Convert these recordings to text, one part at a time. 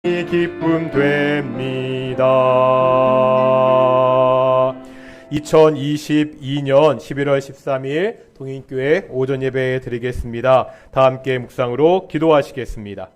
기쁨 됩니다. 2022년 11월 13일 동인교회 오전 예배 드리겠습니다. 다 함께 묵상으로 기도하시겠습니다.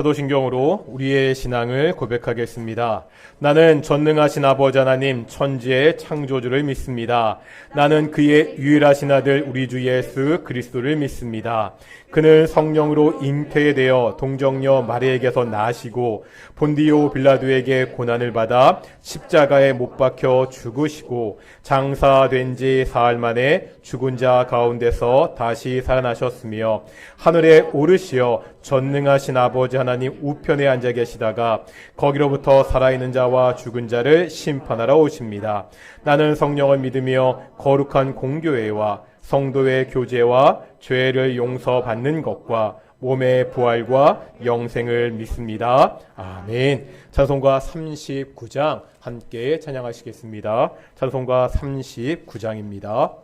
사도신경으로 우리의 신앙을 고백하겠습니다. 나는 전능하신 아버지 하나님 천지의 창조주를 믿습니다. 나는 그의 유일하신 아들 우리 주 예수 그리스도를 믿습니다. 그는 성령으로 잉태되어 동정녀 마리에게서 나시고 본디오 빌라도에게 고난을 받아 십자가에 못 박혀 죽으시고 장사된 지 사흘 만에 죽은 자 가운데서 다시 살아나셨으며 하늘에 오르시어 전능하신 아버지 하나님 우편에 앉아 계시다가 거기로부터 살아있는 자와 죽은 자를 심판하러 오십니다. 나는 성령을 믿으며 거룩한 공교회와 성도의 교제와 죄를 용서받는 것과 몸의 부활과 영생을 믿습니다. 아멘. 찬송가 39장 함께 찬양하시겠습니다. 찬송가 39장입니다.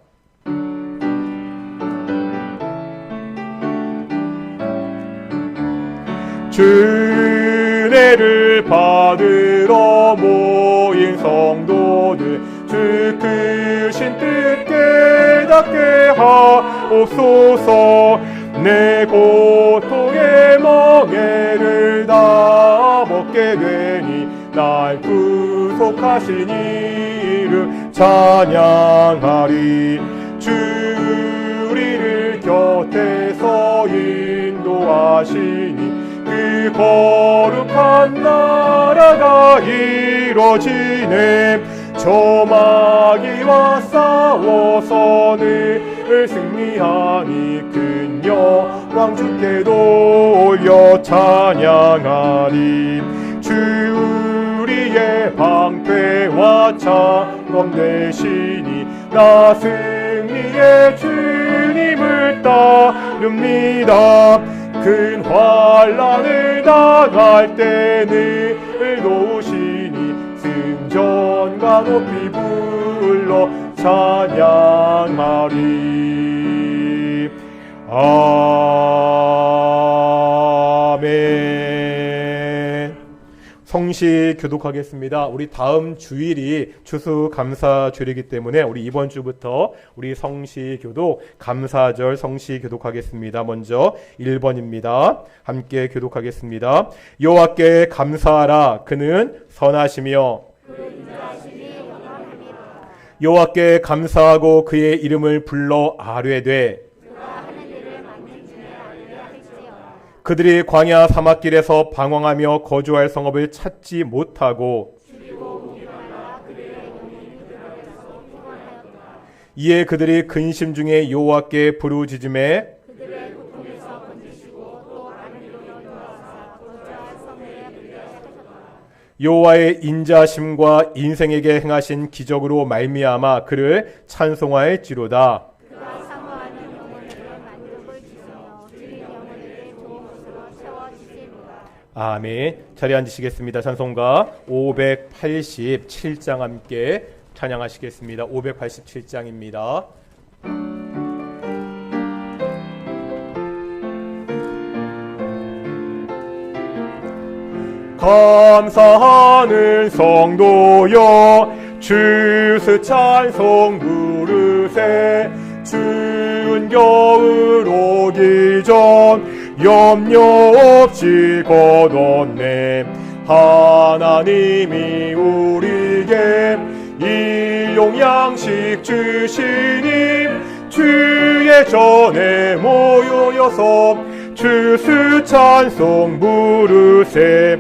주례를 받으러 모인 성도들 주 크신 뜻 깨닫게 하옵소서. 내 고통의 멍에를 다 벗게 되니 날 구속하신 이름 찬양하리. 주 우리를 곁에서 인도하시니 그 거룩한 나라가 이루어지네. 저 마귀와 싸워서 늘 승리하니 큰 영광 주께 돌려 찬양하리. 주 우리의 방패와 창검 되시니 나 승리의 주님을 따릅니다. 큰 환난을 당할 때 늘 도우시니 승전과 높이 불러 찬양하리. 아멘. 성시 교독하겠습니다. 우리 다음 주일이 추수감사절이기 때문에 우리 이번 주부터 우리 성시 교독 감사절 성시 교독하겠습니다. 먼저 1번입니다. 함께 교독하겠습니다. 여호와께 감사하라. 그는 선하시며 여호와께 감사하고 그의 이름을 불러 아뢰되 그들이 광야 사막길에서 방황하며 거주할 성읍을 찾지 못하고 이에 그들이 근심 중에 여호와께 부르짖음에 여호와의 인자심과 인생에게 행하신 기적으로 말미암아 그를 찬송하였지로다. 아멘. 자리에 앉으시겠습니다. 찬송가 587장 함께 찬양하시겠습니다. 587장입니다. 감사하는 성도여 주스 찬송 부르세. 추운 겨울 오기 전 염려 없이 걷었네. 하나님이 우리에게 일용 양식 주시니 주의 전에 모여서 주스 찬송 부르세.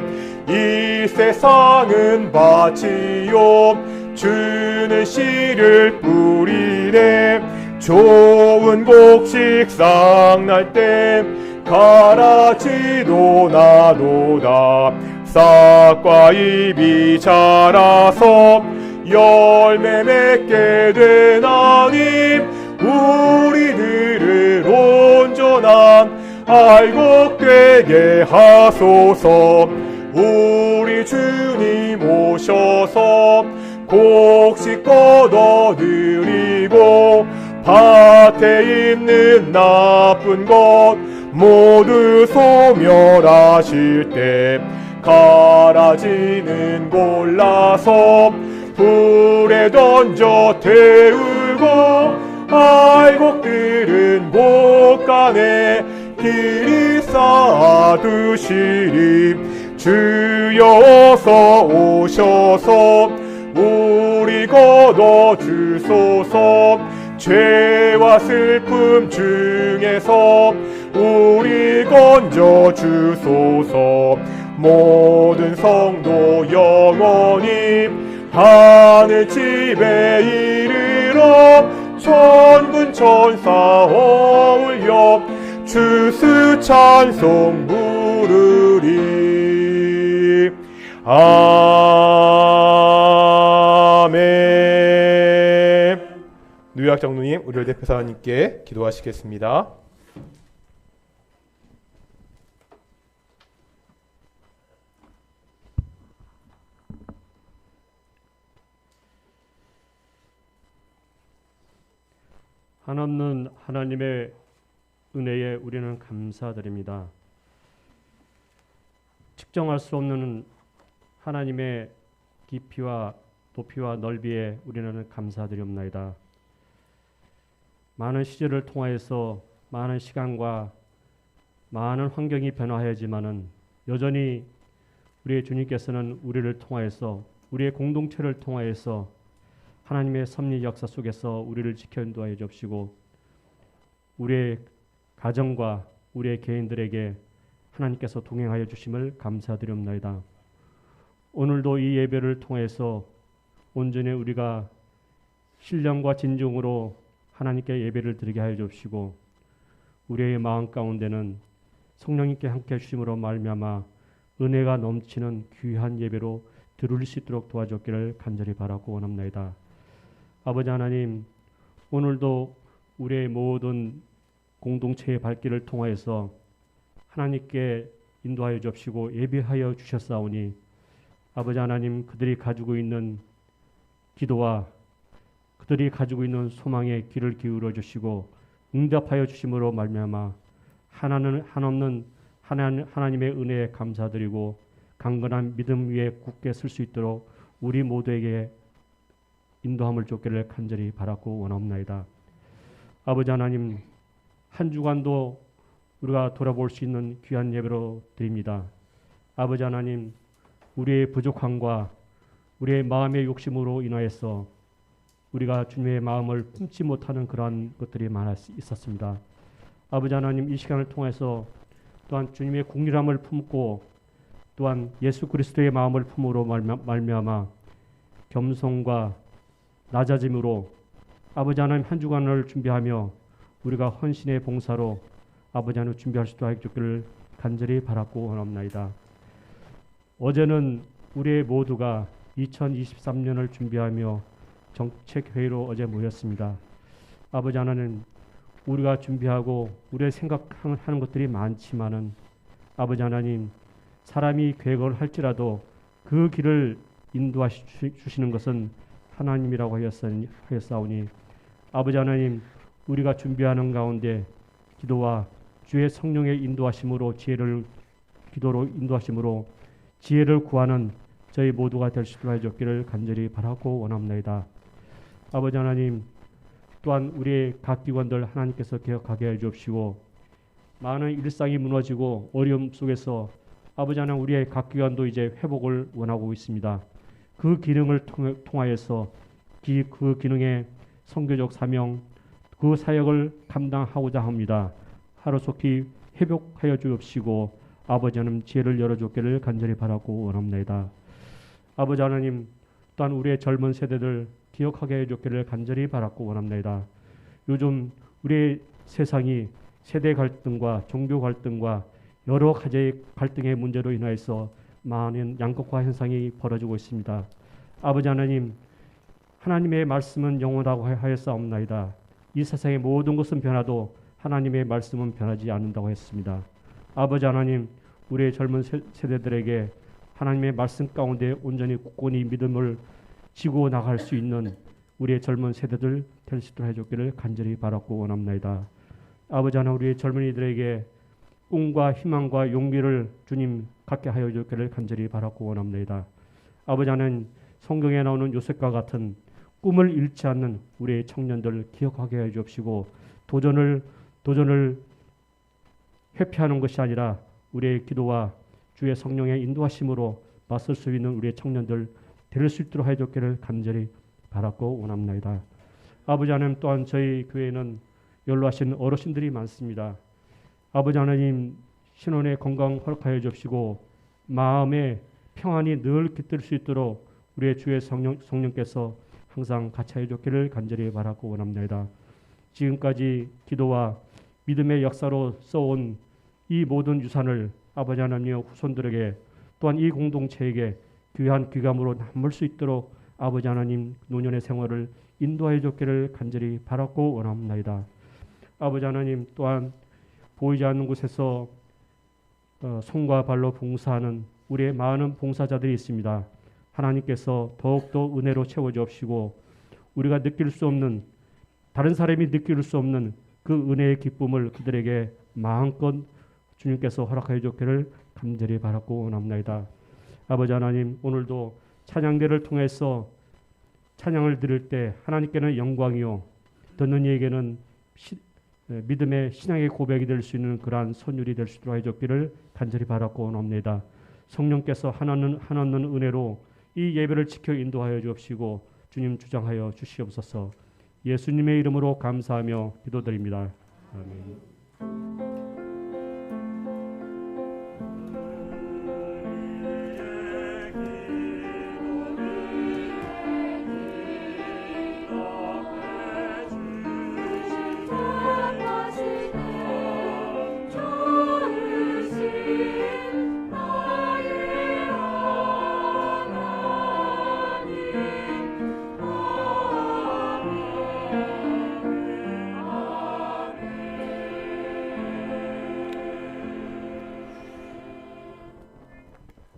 이 세상은 밭이요 주는 씨를 뿌리네. 좋은 곡식 싹날 때 가라지도 나도다. 싹과 잎이 자라서 열매 맺게 되나니 우리들을 온전한 알곡 되게 하소서. 우리 주님 오셔서 곡식 걷어들이고 밭에 있는 나쁜 것 모두 소멸하실 때 가라지는 골라서 불에 던져 태우고 알곡들은 곳간에 길이 쌓아두시리. 주여 어서 오셔서 우리 걷어주소서. 죄와 슬픔 중에서 우리 건져주소서. 모든 성도 영원히 하늘집에 이르러 천군 천사 어울려 주스 찬송 부르리. 아멘. 누약 장로님, 우리를 대표사 하나님께 기도하시겠습니다. 한없는 하나님의 은혜에 우리는 감사드립니다. 측정할 수 없는 하나님의 깊이와 높이와 넓이에 우리는 감사드리옵나이다. 많은 시절을 통하여서 많은 시간과 많은 환경이 변화하지만은 여전히 우리의 주님께서는 우리를 통하여서 우리의 공동체를 통하여서 하나님의 섭리 역사 속에서 우리를 지켜 인도하여 주옵시고 우리의 가정과 우리의 개인들에게 하나님께서 동행하여 주심을 감사드리옵나이다. 오늘도 이 예배를 통해서 온전히 우리가 신령과 진정으로 하나님께 예배를 드리게 하여 주옵시고 우리의 마음 가운데는 성령님께 함께 해주심으로 말미암아 은혜가 넘치는 귀한 예배로 드릴 수 있도록 도와주옵기를 간절히 바라고 원합나이다. 아버지 하나님, 오늘도 우리의 모든 공동체의 발길을 통하여서 하나님께 인도하여 주옵시고 예배하여 주셨사오니 아버지 하나님, 그들이 가지고 있는 기도와 그들이 가지고 있는 소망에 귀를 기울여 주시고 응답하여 주심으로 말미암아 한없는 하나님의 은혜에 감사드리고 강건한 믿음 위에 굳게 설 수 있도록 우리 모두에게 인도함을 줬기를 간절히 바라고 원하옵나이다. 아버지 하나님, 한 주간도 우리가 돌아볼 수 있는 귀한 예배로 드립니다. 아버지 하나님, 우리의 부족함과 우리의 마음의 욕심으로 인하여서 우리가 주님의 마음을 품지 못하는 그러한 것들이 많아 있었습니다. 아버지 하나님, 이 시간을 통해서 또한 주님의 국률함을 품고 또한 예수 그리스도의 마음을 품으로 말미암아 겸손과 낮아짐으로 아버지 하나님 한 주간을 준비하며 우리가 헌신의 봉사로 아버지 하나님 준비할 수 있도록 하기를 간절히 바라고 원합나이다. 어제는 우리 모두가 2023년을 준비하며 정책회의로 어제 모였습니다. 아버지 하나님, 우리가 준비하고 우리의 생각하는 것들이 많지만은 아버지 하나님, 사람이 계획을 할지라도 그 길을 인도하시는 것은 하나님이라고 하였사오니 아버지 하나님, 우리가 준비하는 가운데 기도와 주의 성령의 인도하심으로 기도로 인도하심으로 지혜를 구하는 저희 모두가 될 수 있도록 해주기를 간절히 바라고 원합나이다. 아버지 하나님, 또한 우리의 각 기관들 하나님께서 개혁하게 해 주옵시고 많은 일상이 무너지고 어려움 속에서 아버지 하나님, 우리의 각 기관도 이제 회복을 원하고 있습니다. 그 기능을 통하여서 그 기능의 선교적 사명, 그 사역을 감당하고자 합니다. 하루속히 회복하여 주옵시고 아버지 하나님 지혜를 열어주기를 간절히 바라고 원합니다. 아버지 하나님 또한 우리의 젊은 세대들 기억하게 해주기를 간절히 바라고 원합니다. 요즘 우리의 세상이 세대 갈등과 종교 갈등과 여러 가지의 갈등의 문제로 인하여서 많은 양극화 현상이 벌어지고 있습니다. 아버지 하나님, 하나님의 말씀은 영원하고 하였사옵나이다. 이 세상의 모든 것은 변화도 하나님의 말씀은 변하지 않는다고 했습니다. 아버지 하나님, 우리의 젊은 세대들에게 하나님의 말씀 가운데 온전히 굳건히 믿음을 지고 나갈 수 있는 우리의 젊은 세대들 될 수 있도록 해주기를 간절히 바라고 원합니다. 아버지 하나님, 우리의 젊은이들에게 꿈과 희망과 용기를 주님 갖게 하여 주기를 간절히 바라고 원합니다. 아버지 하나님, 성경에 나오는 요셉과 같은 꿈을 잃지 않는 우리의 청년들 기억하게 해 주옵시고 도전을 회피하는 것이 아니라 우리의 기도와 주의 성령의 인도하심으로 맞설 수 있는 우리의 청년들 될 수 있도록 해 주기를 간절히 바라고 원합니다. 아버지 하나님, 또한 저희 교회에는 연로하신 어르신들이 많습니다. 아버지 하나님, 신혼의 건강 허락하여 주옵시고 마음의 평안이 늘 깃들 수 있도록 우리의 주의 성령께서 항상 같이 하여 주기를 간절히 바라고 원합니다. 지금까지 기도와 믿음의 역사로 써온 이 모든 유산을 아버지 하나님의 후손들에게 또한 이 공동체에게 귀한 귀감으로 남을 수 있도록 아버지 하나님 노년의 생활을 인도하여 주기를 간절히 바라고 원합니다. 아버지 하나님, 또한 보이지 않는 곳에서 손과 발로 봉사하는 우리의 많은 봉사자들이 있습니다. 하나님께서 더욱더 은혜로 채워주옵시고 우리가 느낄 수 없는, 다른 사람이 느낄 수 없는 그 은혜의 기쁨을 그들에게 마음껏 주님께서 허락하여 주기를 간절히 바라고 원합니다. 아버지 하나님, 오늘도 찬양대를 통해서 찬양을 드릴 때 하나님께는 영광이요 듣는 이에게는 믿음의 신앙의 고백이 될 수 있는 그러한 선율이 될 수 있도록 해줬기를 간절히 바라고 원합니다. 성령께서 하나는 은혜로 이 예배를 지켜 인도하여 주옵시고 주님 주장하여 주시옵소서. 예수님의 이름으로 감사하며 기도드립니다. 아멘.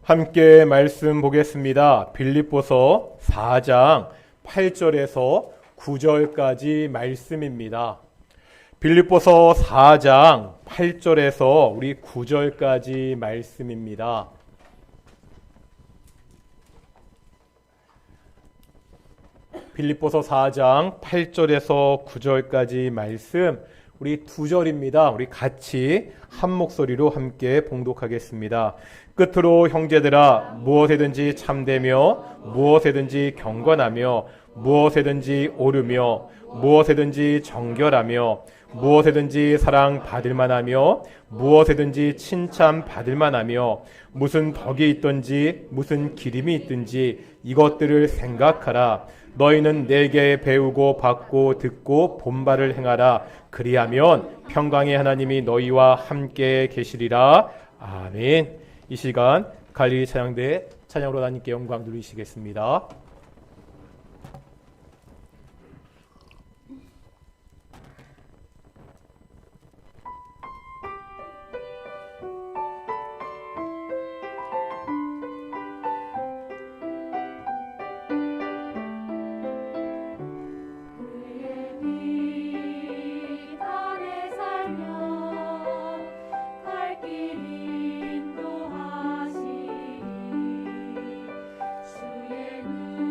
함께 말씀 보겠습니다. 빌립보서 4장 8절에서 9절까지 말씀입니다. 빌립보서 4장 8절에서 우리 9절까지 말씀입니다. 빌립보서 4장 8절에서 9절까지 말씀, 우리 두 절입니다. 우리 같이 한 목소리로 함께 봉독하겠습니다. 끝으로 형제들아, 무엇에든지 참되며 무엇에든지 경건하며 무엇에든지 옳으며 무엇에든지 정결하며 무엇에든지 사랑받을 만하며 무엇에든지 칭찬받을 만하며 무슨 덕이 있든지 무슨 기림이 있든지 이것들을 생각하라. 너희는 내게 배우고 받고 듣고 본바를 행하라. 그리하면 평강의 하나님이 너희와 함께 계시리라. 아멘. 이 시간 갈릴리 찬양대 찬양으로 하나님께 영광 누리시겠습니다. 주의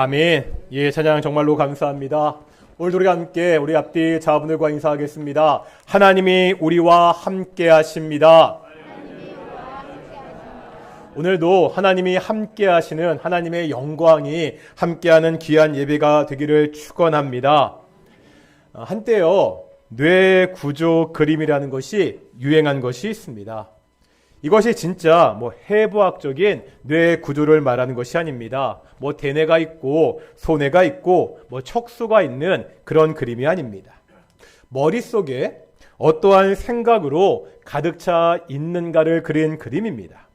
아멘. 예, 찬양 정말로 감사합니다. 오늘도 우리가 함께 우리 앞뒤 자분들과 인사하겠습니다. 하나님이 우리와 함께 하십니다. 오늘도 하나님이 함께 하시는 하나님의 영광이 함께하는 귀한 예배가 되기를 축원합니다. 한때요, 뇌 구조 그림이라는 것이 유행한 것이 있습니다. 이것이 진짜 해부학적인 뇌 구조를 말하는 것이 아닙니다. 대뇌가 있고 소뇌가 있고 척수가 있는 그런 그림이 아닙니다. 머릿속에 어떠한 생각으로 가득 차 있는가를 그린 그림입니다.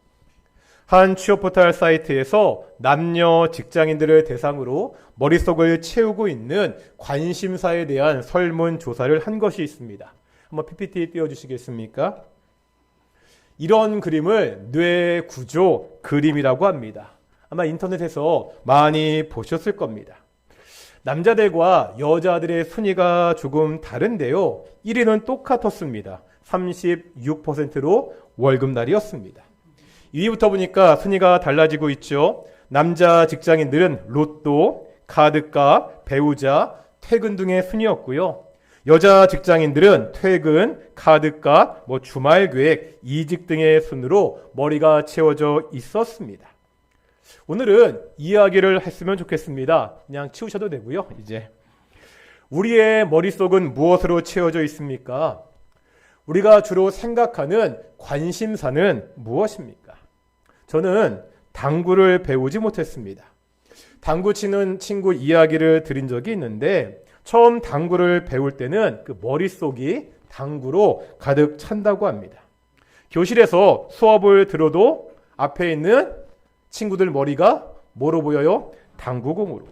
한 취업 포털 사이트에서 남녀 직장인들을 대상으로 머릿속을 채우고 있는 관심사에 대한 설문조사를 한 것이 있습니다. 한번 PPT 띄워주시겠습니까? 이런 그림을 뇌 구조 그림이라고 합니다. 아마 인터넷에서 많이 보셨을 겁니다. 남자들과 여자들의 순위가 조금 다른데요. 1위는 똑같았습니다. 36%로 월급날이었습니다. 2위부터 보니까 순위가 달라지고 있죠. 남자 직장인들은 로또, 카드값, 배우자, 퇴근 등의 순위였고요. 여자 직장인들은 퇴근, 카드값, 주말 계획, 이직 등의 순으로 머리가 채워져 있었습니다. 오늘은 이야기를 했으면 좋겠습니다. 그냥 치우셔도 되고요. 이제 우리의 머릿속은 무엇으로 채워져 있습니까? 우리가 주로 생각하는 관심사는 무엇입니까? 저는 당구를 배우지 못했습니다. 당구 치는 친구 이야기를 들은 적이 있는데 처음 당구를 배울 때는 그 머릿속이 당구로 가득 찬다고 합니다. 교실에서 수업을 들어도 앞에 있는 친구들 머리가 뭐로 보여요? 당구공으로.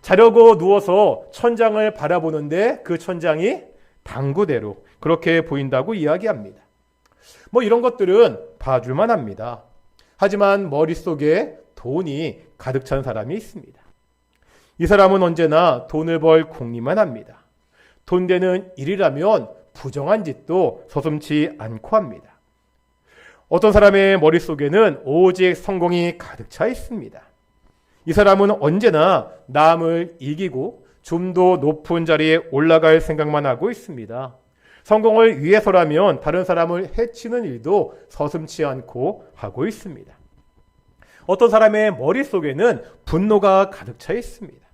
자려고 누워서 천장을 바라보는데 그 천장이 당구대로 그렇게 보인다고 이야기합니다. 이런 것들은 봐줄만 합니다. 하지만 머릿속에 돈이 가득 찬 사람이 있습니다. 이 사람은 언제나 돈을 벌 궁리만 합니다. 돈 되는 일이라면 부정한 짓도 서슴지 않고 합니다. 어떤 사람의 머릿속에는 오직 성공이 가득 차 있습니다. 이 사람은 언제나 남을 이기고 좀 더 높은 자리에 올라갈 생각만 하고 있습니다. 성공을 위해서라면 다른 사람을 해치는 일도 서슴지 않고 하고 있습니다. 어떤 사람의 머릿속에는 분노가 가득 차 있습니다.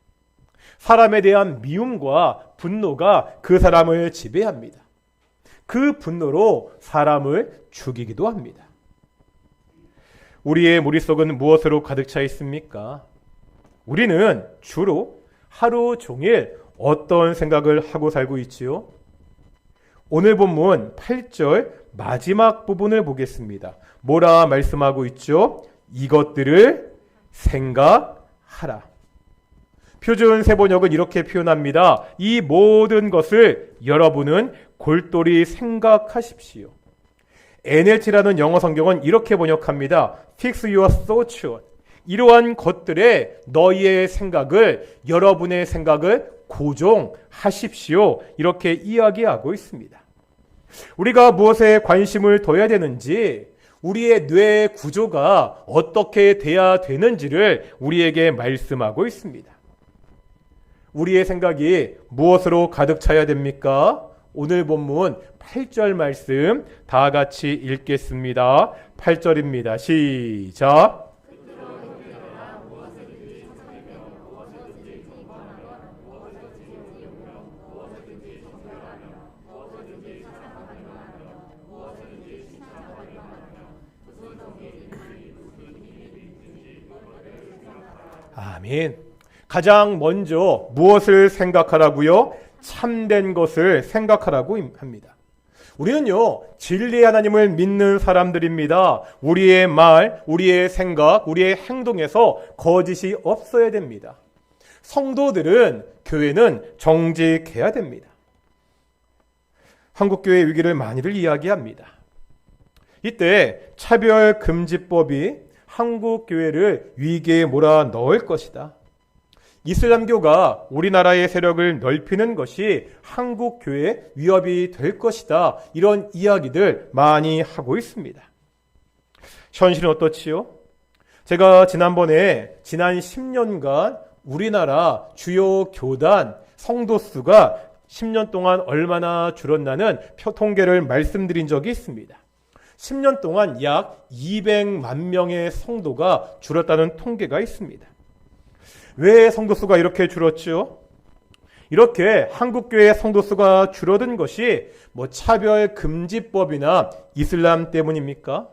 사람에 대한 미움과 분노가 그 사람을 지배합니다. 그 분노로 사람을 죽이기도 합니다. 우리의 머릿속은 무엇으로 가득 차 있습니까? 우리는 주로 하루 종일 어떤 생각을 하고 살고 있지요? 오늘 본문 8절 마지막 부분을 보겠습니다. 뭐라 말씀하고 있죠? 이것들을 생각하라. 표준 세번역은 이렇게 표현합니다. 이 모든 것을 여러분은 골똘히 생각하십시오. NLT라는 영어 성경은 이렇게 번역합니다. Fix your thoughts on. 이러한 것들에 너희의 생각을, 여러분의 생각을 고정하십시오. 이렇게 이야기하고 있습니다. 우리가 무엇에 관심을 둬야 되는지, 우리의 뇌 구조가 어떻게 돼야 되는지를 우리에게 말씀하고 있습니다. 우리의 생각이 무엇으로 가득 차야 됩니까? 오늘 본문 8절 말씀 다 같이 읽겠습니다. 8절입니다. 시작. 아멘. 가장 먼저 무엇을 생각하라고요? 참된 것을 생각하라고 합니다. 우리는요, 진리의 하나님을 믿는 사람들입니다. 우리의 말, 우리의 생각, 우리의 행동에서 거짓이 없어야 됩니다. 성도들은, 교회는 정직해야 됩니다. 한국교회 위기를 많이들 이야기합니다. 이때 차별금지법이 한국교회를 위기에 몰아 넣을 것이다. 이슬람교가 우리나라의 세력을 넓히는 것이 한국교회에 위협이 될 것이다. 이런 이야기들 많이 하고 있습니다. 현실은 어떻지요? 제가 지난 10년간 우리나라 주요 교단 성도 수가 10년 동안 얼마나 줄었나는 통계를 말씀드린 적이 있습니다. 10년 동안 약 200만 명의 성도가 줄었다는 통계가 있습니다. 왜 성도 수가 이렇게 줄었죠? 이렇게 한국교회 성도 수가 줄어든 것이 차별금지법이나 이슬람 때문입니까?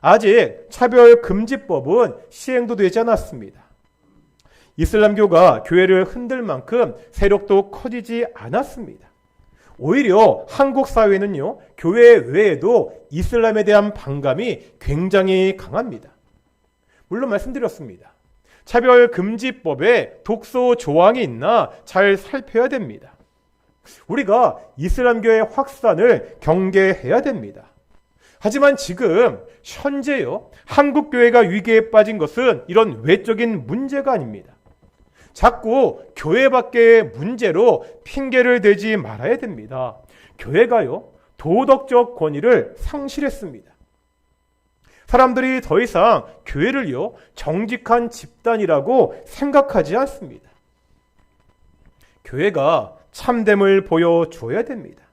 아직 차별금지법은 시행도 되지 않았습니다. 이슬람교가 교회를 흔들 만큼 세력도 커지지 않았습니다. 오히려 한국 사회는요, 교회 외에도 이슬람에 대한 반감이 굉장히 강합니다. 물론 말씀드렸습니다. 차별금지법에 독소 조항이 있나 잘 살펴야 됩니다. 우리가 이슬람교의 확산을 경계해야 됩니다. 하지만 지금 현재요, 한국교회가 위기에 빠진 것은 이런 외적인 문제가 아닙니다. 자꾸 교회 밖의 문제로 핑계를 대지 말아야 됩니다. 교회가요, 도덕적 권위를 상실했습니다. 사람들이 더 이상 교회를요, 정직한 집단이라고 생각하지 않습니다. 교회가 참됨을 보여줘야 됩니다.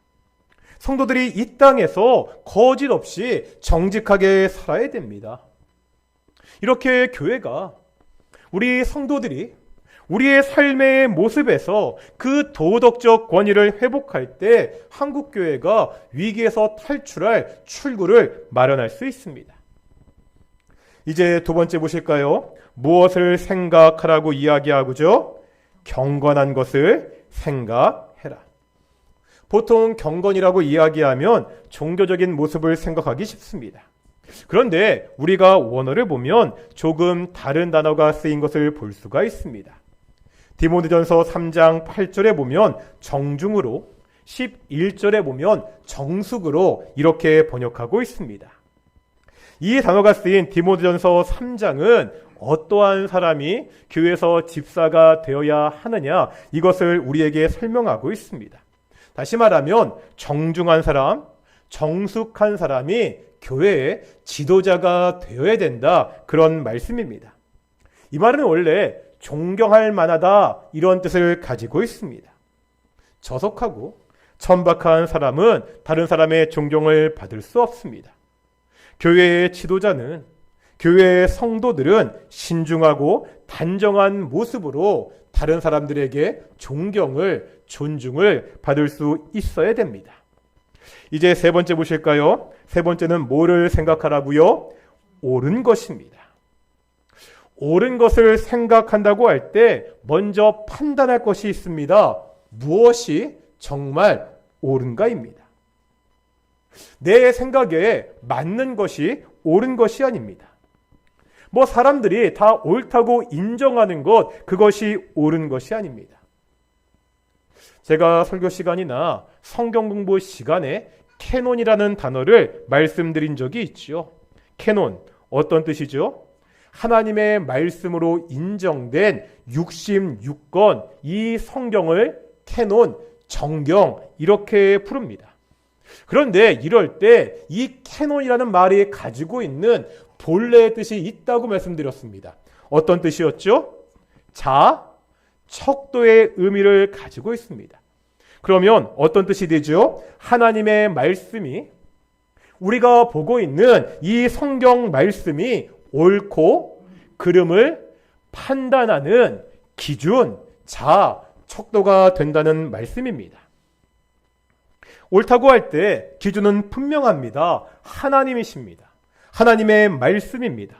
성도들이 이 땅에서 거짓 없이 정직하게 살아야 됩니다. 이렇게 교회가, 우리 성도들이 우리의 삶의 모습에서 그 도덕적 권위를 회복할 때 한국교회가 위기에서 탈출할 출구를 마련할 수 있습니다. 이제 두 번째 보실까요? 무엇을 생각하라고 이야기하고죠? 경건한 것을 생각해라. 보통 경건이라고 이야기하면 종교적인 모습을 생각하기 쉽습니다. 그런데 우리가 원어를 보면 조금 다른 단어가 쓰인 것을 볼 수가 있습니다. 디모데전서 3장 8절에 보면 정중으로, 11절에 보면 정숙으로 이렇게 번역하고 있습니다. 이 단어가 쓰인 디모데전서 3장은 어떠한 사람이 교회에서 집사가 되어야 하느냐, 이것을 우리에게 설명하고 있습니다. 다시 말하면 정중한 사람, 정숙한 사람이 교회의 지도자가 되어야 된다, 그런 말씀입니다. 이 말은 원래 존경할 만하다, 이런 뜻을 가지고 있습니다. 저속하고 천박한 사람은 다른 사람의 존경을 받을 수 없습니다. 교회의 지도자는, 교회의 성도들은 신중하고 단정한 모습으로 다른 사람들에게 존경을, 존중을 받을 수 있어야 됩니다. 이제 세 번째 보실까요? 세 번째는 뭐를 생각하라고요? 옳은 것입니다. 옳은 것을 생각한다고 할 때 먼저 판단할 것이 있습니다. 무엇이 정말 옳은가입니다. 내 생각에 맞는 것이 옳은 것이 아닙니다. 사람들이 다 옳다고 인정하는 것, 그것이 옳은 것이 아닙니다. 제가 설교 시간이나 성경 공부 시간에 캐논이라는 단어를 말씀드린 적이 있죠. 캐논, 어떤 뜻이죠? 하나님의 말씀으로 인정된 66권, 이 성경을 캐논, 정경, 이렇게 부릅니다. 그런데 이럴 때 이 캐논이라는 말이 가지고 있는 본래의 뜻이 있다고 말씀드렸습니다. 어떤 뜻이었죠? 척도의 의미를 가지고 있습니다. 그러면 어떤 뜻이 되죠? 하나님의 말씀이, 우리가 보고 있는 이 성경 말씀이 옳고 그름을 판단하는 기준, 척도가 된다는 말씀입니다. 옳다고 할 때 기준은 분명합니다. 하나님이십니다. 하나님의 말씀입니다.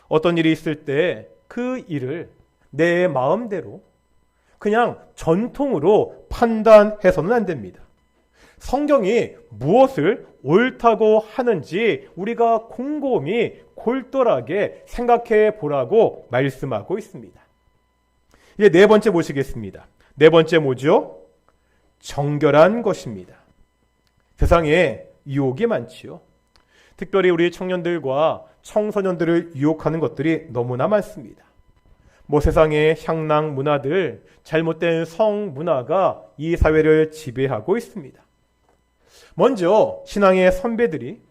어떤 일이 있을 때 그 일을 내 마음대로 그냥 전통으로 판단해서는 안 됩니다. 성경이 무엇을 옳다고 하는지 우리가 곰곰이 골똘하게 생각해 보라고 말씀하고 있습니다. 이제 네 번째 보시겠습니다. 네 번째 뭐죠? 정결한 것입니다. 세상에 유혹이 많지요. 특별히 우리 청년들과 청소년들을 유혹하는 것들이 너무나 많습니다. 세상의 향락 문화들, 잘못된 성 문화가 이 사회를 지배하고 있습니다. 먼저 신앙의 선배들이,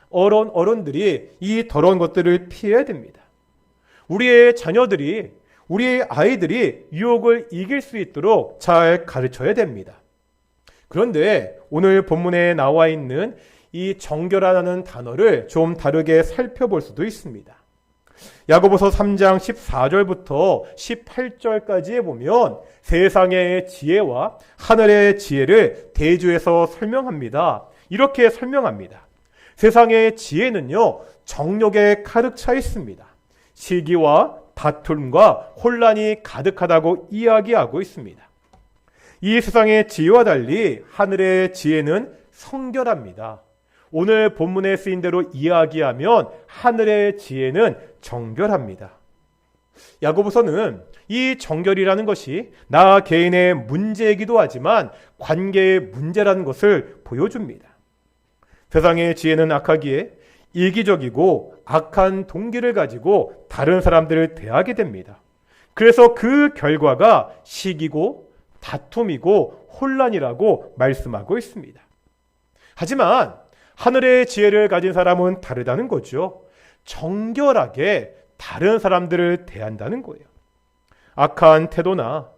어른들이 이 더러운 것들을 피해야 됩니다. 우리의 자녀들이 우리 아이들이 유혹을 이길 수 있도록 잘 가르쳐야 됩니다. 그런데 오늘 본문에 나와 있는 이 정결하다는 단어를 좀 다르게 살펴볼 수도 있습니다. 야고보서 3장 14절부터 18절까지에 보면 세상의 지혜와 하늘의 지혜를 대조해서 설명합니다. 이렇게 설명합니다. 세상의 지혜는요, 정욕에 가득 차 있습니다. 시기와 다툼과 혼란이 가득하다고 이야기하고 있습니다. 이 세상의 지혜와 달리 하늘의 지혜는 성결합니다. 오늘 본문에 쓰인 대로 이야기하면 하늘의 지혜는 정결합니다. 야고보서는 이 정결이라는 것이 나 개인의 문제이기도 하지만 관계의 문제라는 것을 보여줍니다. 세상의 지혜는 악하기에 이기적이고 악한 동기를 가지고 다른 사람들을 대하게 됩니다. 그래서 그 결과가 시기고 다툼이고 혼란이라고 말씀하고 있습니다. 하지만 하늘의 지혜를 가진 사람은 다르다는 거죠. 정결하게 다른 사람들을 대한다는 거예요. 악한 태도나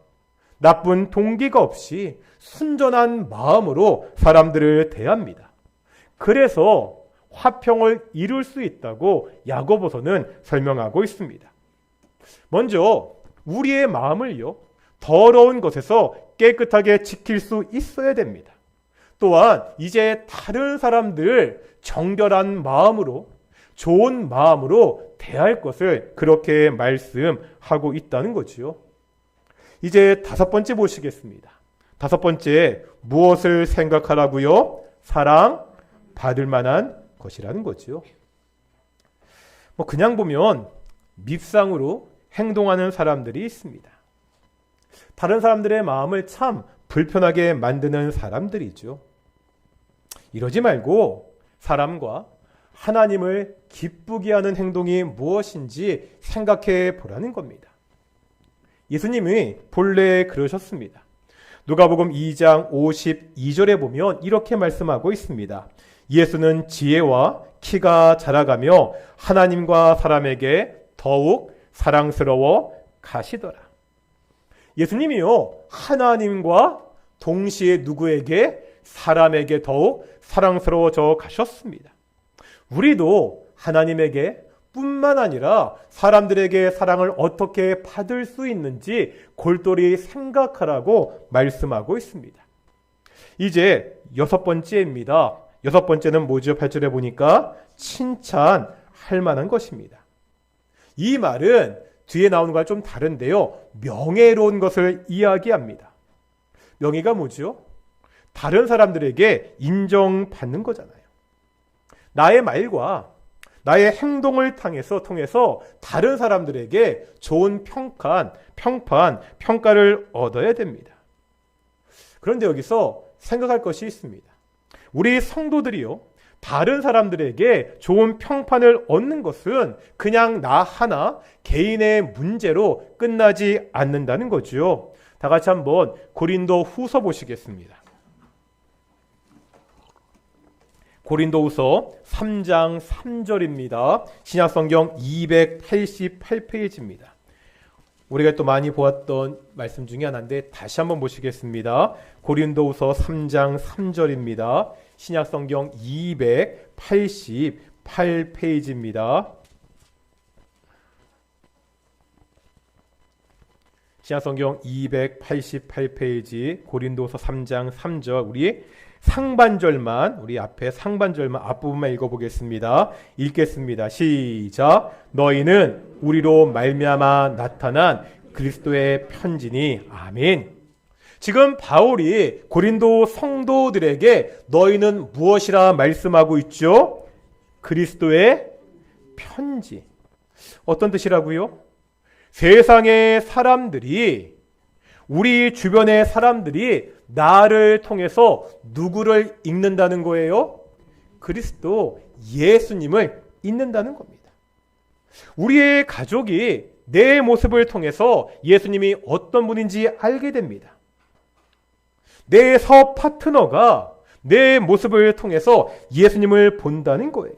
나쁜 동기가 없이 순전한 마음으로 사람들을 대합니다. 그래서 화평을 이룰 수 있다고 야고보서는 설명하고 있습니다. 먼저 우리의 마음을요, 더러운 것에서 깨끗하게 지킬 수 있어야 됩니다. 또한 이제 다른 사람들을 정결한 마음으로, 좋은 마음으로 대할 것을 그렇게 말씀하고 있다는 거지요. 이제 5번째 보시겠습니다. 5번째, 무엇을 생각하라고요? 사랑 받을 만한 것이라는 거지요. 그냥 보면 밉상으로 행동하는 사람들이 있습니다. 다른 사람들의 마음을 참 불편하게 만드는 사람들이죠. 이러지 말고 사람과 하나님을 기쁘게 하는 행동이 무엇인지 생각해 보라는 겁니다. 예수님이 본래 그러셨습니다. 누가복음 2장 52절에 보면 이렇게 말씀하고 있습니다. 예수는 지혜와 키가 자라가며 하나님과 사람에게 더욱 사랑스러워 가시더라. 예수님이요, 하나님과 동시에 누구에게? 사람에게 더욱 사랑스러워져 가셨습니다. 우리도 하나님에게 뿐만 아니라 사람들에게 사랑을 어떻게 받을 수 있는지 골똘히 생각하라고 말씀하고 있습니다. 이제 6번째입니다. 6번째는 뭐죠? 8절에 보니까 칭찬할 만한 것입니다. 이 말은 뒤에 나오는 거랑 좀 다른데요, 명예로운 것을 이야기합니다. 명예가 뭐죠? 다른 사람들에게 인정받는 거잖아요. 나의 말과 나의 행동을 통해서 다른 사람들에게 좋은 평가를 얻어야 됩니다. 그런데 여기서 생각할 것이 있습니다. 우리 성도들이요, 다른 사람들에게 좋은 평판을 얻는 것은 그냥 나 하나 개인의 문제로 끝나지 않는다는 거죠. 다 같이 한번 고린도 후서 보시겠습니다. 고린도후서 3장 3절입니다. 신약성경 288페이지입니다. 우리가 또 많이 보았던 말씀 중에 하나인데 다시 한번 보시겠습니다. 고린도후서 3장 3절입니다. 신약성경 288페이지입니다. 신약성경 288페이지 고린도서 3장 3절 우리 상반절만 우리 앞에 상반절만 앞부분만 읽어보겠습니다. 읽겠습니다. 시작. 너희는 우리로 말미암아 나타난 그리스도의 편지니 아멘. 지금 바울이 고린도 성도들에게 너희는 무엇이라 말씀하고 있죠? 그리스도의 편지. 어떤 뜻이라고요? 세상의 사람들이, 우리 주변의 사람들이 나를 통해서 누구를 읽는다는 거예요? 그리스도 예수님을 읽는다는 겁니다. 우리의 가족이 내 모습을 통해서 예수님이 어떤 분인지 알게 됩니다. 내 사업 파트너가 내 모습을 통해서 예수님을 본다는 거예요.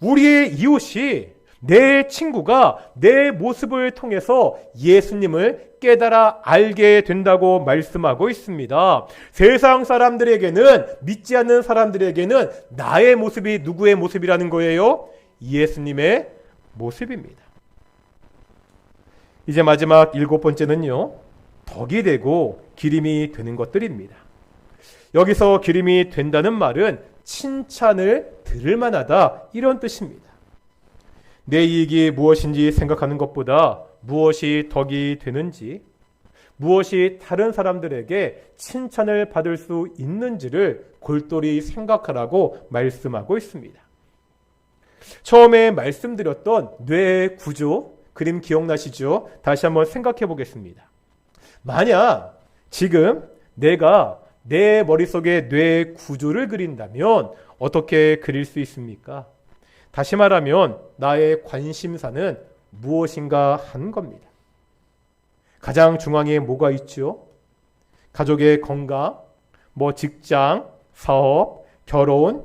우리의 이웃이 내 친구가 내 모습을 통해서 예수님을 깨달아 알게 된다고 말씀하고 있습니다. 세상 사람들에게는, 믿지 않는 사람들에게는 나의 모습이 누구의 모습이라는 거예요? 예수님의 모습입니다. 이제 마지막 7번째는요, 덕이 되고 기림이 되는 것들입니다. 여기서 기림이 된다는 말은 칭찬을 들을 만하다, 이런 뜻입니다. 내 이익이 무엇인지 생각하는 것보다 무엇이 덕이 되는지, 무엇이 다른 사람들에게 칭찬을 받을 수 있는지를 골똘히 생각하라고 말씀하고 있습니다. 처음에 말씀드렸던 뇌의 구조, 그림 기억나시죠? 다시 한번 생각해 보겠습니다. 만약 지금 내가 내 머릿속에 뇌의 구조를 그린다면 어떻게 그릴 수 있습니까? 다시 말하면 나의 관심사는 무엇인가 하는 겁니다. 가장 중앙에 뭐가 있죠? 가족의 건강, 직장, 사업, 결혼,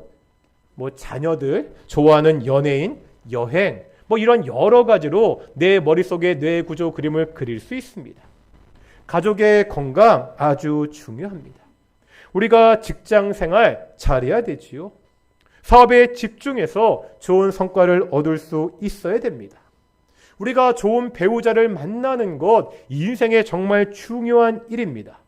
자녀들, 좋아하는 연예인, 여행, 이런 여러 가지로 내 머릿속에 뇌 구조 그림을 그릴 수 있습니다. 가족의 건강 아주 중요합니다. 우리가 직장 생활 잘해야 되지요. 사업에 집중해서 좋은 성과를 얻을 수 있어야 됩니다. 우리가 좋은 배우자를 만나는 것, 인생에 정말 중요한 일입니다.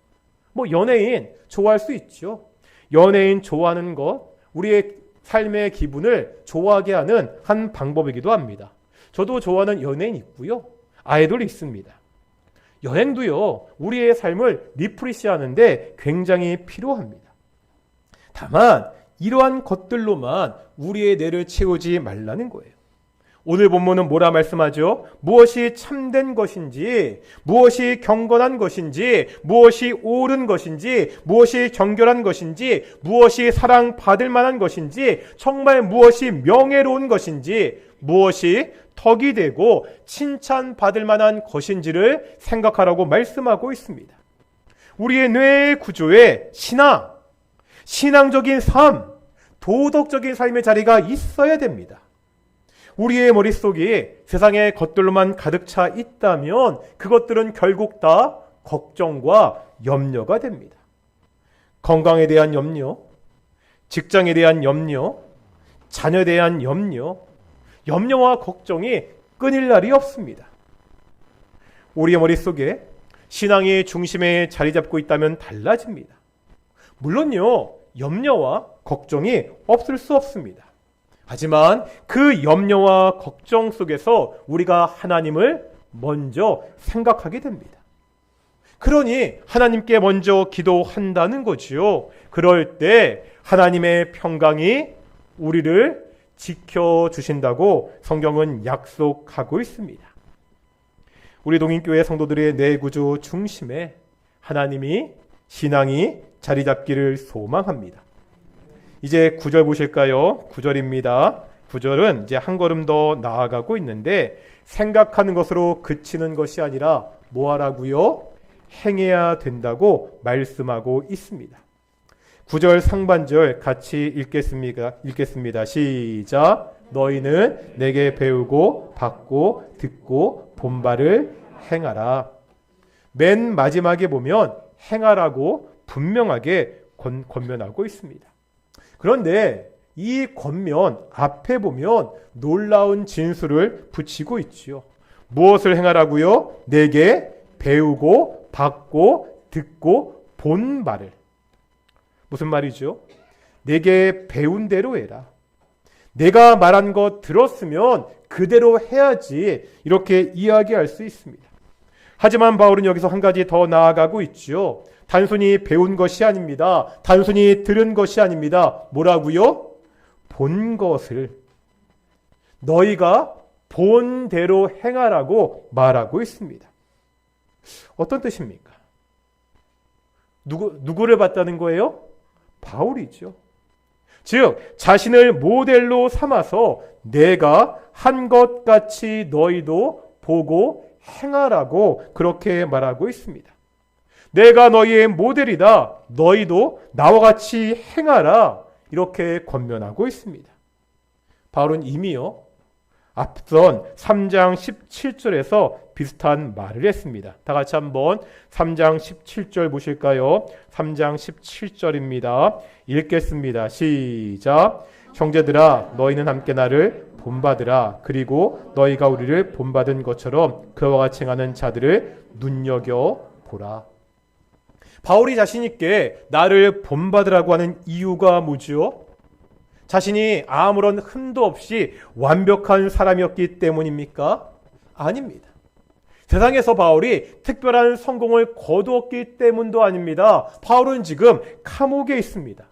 연예인 좋아할 수 있죠. 연예인 좋아하는 것, 우리의 삶의 기분을 좋아하게 하는 한 방법이기도 합니다. 저도 좋아하는 연예인 있고요. 아이돌 있습니다. 여행도요, 우리의 삶을 리프레시하는데 굉장히 필요합니다. 다만 이러한 것들로만 우리의 뇌를 채우지 말라는 거예요. 오늘 본문은 뭐라 말씀하죠? 무엇이 참된 것인지, 무엇이 경건한 것인지, 무엇이 옳은 것인지, 무엇이 정결한 것인지, 무엇이 사랑받을 만한 것인지, 정말 무엇이 명예로운 것인지, 무엇이 덕이 되고 칭찬받을 만한 것인지를 생각하라고 말씀하고 있습니다. 우리의 뇌 구조에 신앙적인 삶, 도덕적인 삶의 자리가 있어야 됩니다. 우리의 머릿속이 세상의 것들로만 가득 차 있다면 그것들은 결국 다 걱정과 염려가 됩니다. 건강에 대한 염려, 직장에 대한 염려, 자녀에 대한 염려와 걱정이 끊일 날이 없습니다. 우리의 머릿속에 신앙이 중심에 자리 잡고 있다면 달라집니다. 물론요, 염려와 걱정이 없을 수 없습니다. 하지만 그 염려와 걱정 속에서 우리가 하나님을 먼저 생각하게 됩니다. 그러니 하나님께 먼저 기도한다는 거지요. 그럴 때 하나님의 평강이 우리를 지켜주신다고 성경은 약속하고 있습니다. 우리 동인교회 성도들의 뇌 구조 중심에 하나님이, 신앙이 자리 잡기를 소망합니다. 이제 9절 보실까요? 9절입니다. 9절은 이제 한 걸음 더 나아가고 있는데, 생각하는 것으로 그치는 것이 아니라 뭐 하라고요? 행해야 된다고 말씀하고 있습니다. 9절 상반절 같이 읽겠습니다. 시작. 너희는 내게 배우고 받고 듣고 본 바를 행하라. 맨 마지막에 보면 행하라고 분명하게 권면하고 있습니다. 그런데 이 권면 앞에 보면 놀라운 진술을 붙이고 있지요. 무엇을 행하라고요? 내게 배우고 받고 듣고 본 말을. 무슨 말이죠? 내게 배운 대로 해라. 내가 말한 것 들었으면 그대로 해야지, 이렇게 이야기할 수 있습니다. 하지만 바울은 여기서 한 가지 더 나아가고 있죠. 단순히 배운 것이 아닙니다. 단순히 들은 것이 아닙니다. 뭐라고요? 본 것을 너희가 본 대로 행하라고 말하고 있습니다. 어떤 뜻입니까? 누구를 봤다는 거예요? 바울이죠. 즉 자신을 모델로 삼아서 내가 한 것 같이 너희도 보고 행하라고 그렇게 말하고 있습니다. 내가 너희의 모델이다. 너희도 나와 같이 행하라. 이렇게 권면하고 있습니다. 바울은 이미요, 앞선 3장 17절에서 비슷한 말을 했습니다. 다 같이 한번 3장 17절 보실까요? 3장 17절입니다. 읽겠습니다. 시작. 형제들아 너희는 함께 나를 본받으라. 그리고 너희가 우리를 본받은 것처럼 그와 같이 행하는 자들을 눈여겨보라. 바울이 자신 있게 나를 본받으라고 하는 이유가 뭐죠? 자신이 아무런 흠도 없이 완벽한 사람이었기 때문입니까? 아닙니다. 세상에서 바울이 특별한 성공을 거두었기 때문도 아닙니다. 바울은 지금 감옥에 있습니다.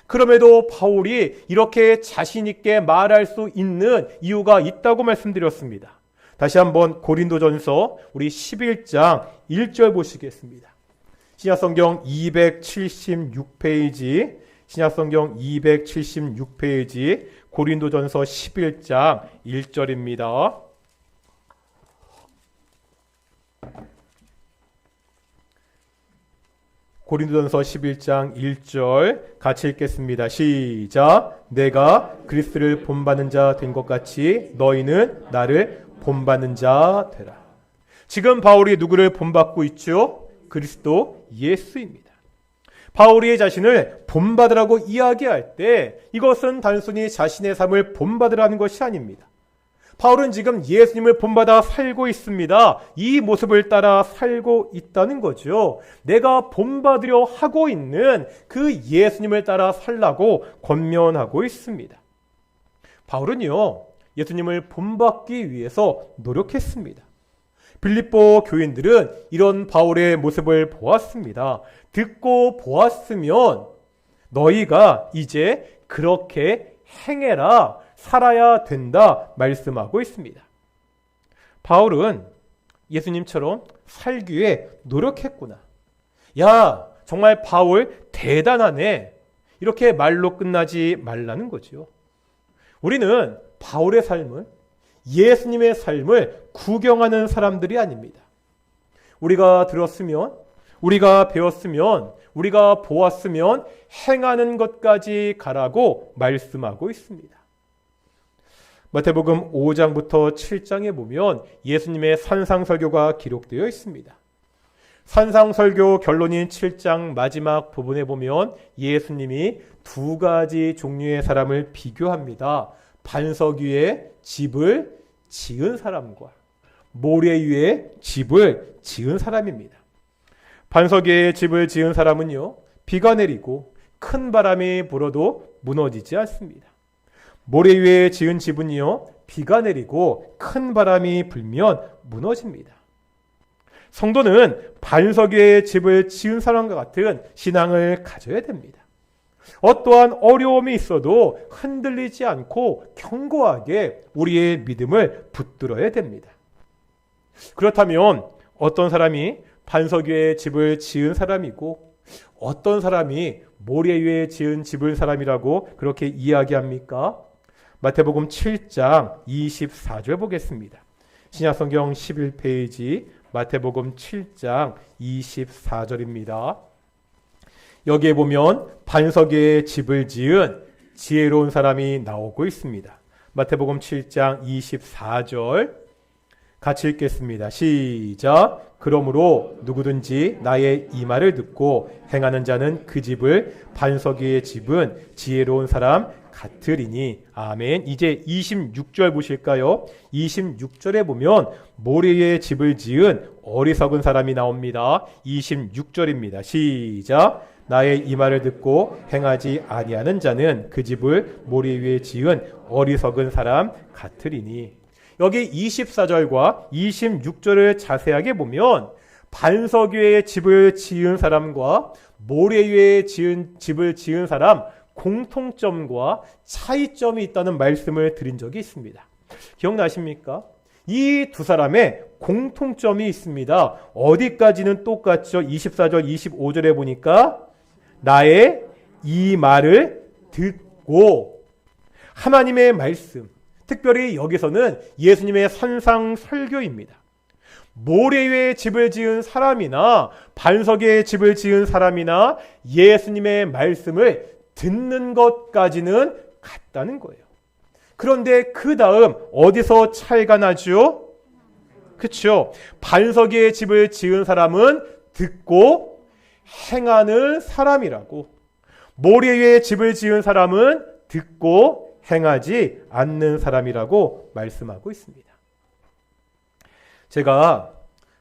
그럼에도 바울이 이렇게 자신 있게 말할 수 있는 이유가 있다고 말씀드렸습니다. 다시 한번 고린도전서 우리 11장 1절 보시겠습니다. 신약성경 276페이지, 신약성경 276페이지, 고린도전서 11장 1절입니다. 고린도전서 11장 1절 같이 읽겠습니다. 시작. 내가 그리스도를 본받는 자 된 것 같이 너희는 나를 본받는 자 되라. 지금 바울이 누구를 본받고 있죠? 그리스도 예수입니다. 바울이 자신을 본받으라고 이야기할 때 이것은 단순히 자신의 삶을 본받으라는 것이 아닙니다. 바울은 지금 예수님을 본받아 살고 있습니다. 이 모습을 따라 살고 있다는 거죠. 내가 본받으려 하고 있는 그 예수님을 따라 살라고 권면하고 있습니다. 바울은요, 예수님을 본받기 위해서 노력했습니다. 빌립보 교인들은 이런 바울의 모습을 보았습니다. 듣고 보았으면 너희가 이제 그렇게 행해라, 살아야 된다 말씀하고 있습니다. 바울은 예수님처럼 살기에 노력했구나. 야, 정말 바울 대단하네. 이렇게 말로 끝나지 말라는 거죠. 우리는 바울의 삶을, 예수님의 삶을 구경하는 사람들이 아닙니다. 우리가 들었으면, 우리가 배웠으면, 우리가 보았으면 행하는 것까지 가라고 말씀하고 있습니다. 마태복음 5장부터 7장에 보면 예수님의 산상설교가 기록되어 있습니다. 산상설교 결론인 7장 마지막 부분에 보면 예수님이 두 가지 종류의 사람을 비교합니다. 반석 위에 집을 지은 사람과 모래 위에 집을 지은 사람입니다. 반석 위에 집을 지은 사람은요, 비가 내리고 큰 바람이 불어도 무너지지 않습니다. 모래 위에 지은 집은요, 비가 내리고 큰 바람이 불면 무너집니다. 성도는 반석 위에 집을 지은 사람과 같은 신앙을 가져야 됩니다. 어떠한 어려움이 있어도 흔들리지 않고 견고하게 우리의 믿음을 붙들어야 됩니다. 그렇다면 어떤 사람이 반석 위에 집을 지은 사람이고 어떤 사람이 모래 위에 지은 집을 사람이라고 그렇게 이야기합니까? 마태복음 7장 24절 보겠습니다. 신약성경 11페이지 마태복음 7장 24절입니다. 여기에 보면 반석 위에 집을 지은 지혜로운 사람이 나오고 있습니다. 마태복음 7장 24절 같이 읽겠습니다. 시작. 그러므로 누구든지 나의 이 말을 듣고 행하는 자는 그 집을 반석 위에 집은 지혜로운 사람 같으리니. 아멘. 이제 26절 보실까요? 26절에 보면 모래 위에 집을 지은 어리석은 사람이 나옵니다. 26절입니다. 시작. 나의 이 말을 듣고 행하지 아니하는 자는 그 집을 모래 위에 지은 어리석은 사람 같으리니. 여기 24절과 26절을 자세하게 보면 반석 위에 집을 지은 사람과 모래 위에 집을 지은 사람 공통점과 차이점이 있다는 말씀을 드린 적이 있습니다. 기억나십니까? 이 두 사람의 공통점이 있습니다. 어디까지는 똑같죠? 24절, 25절에 보니까 나의 이 말을 듣고 하나님의 말씀, 특별히 여기서는 예수님의 산상설교입니다. 모래 위에 집을 지은 사람이나 반석 위에 집을 지은 사람이나 예수님의 말씀을 듣는 것까지는 같다는 거예요. 그런데 그 다음 어디서 차이가 나죠? 그렇죠. 반석 위에 집을 지은 사람은 듣고 행하는 사람이라고, 모래 위에 집을 지은 사람은 듣고 행하지 않는 사람이라고 말씀하고 있습니다. 제가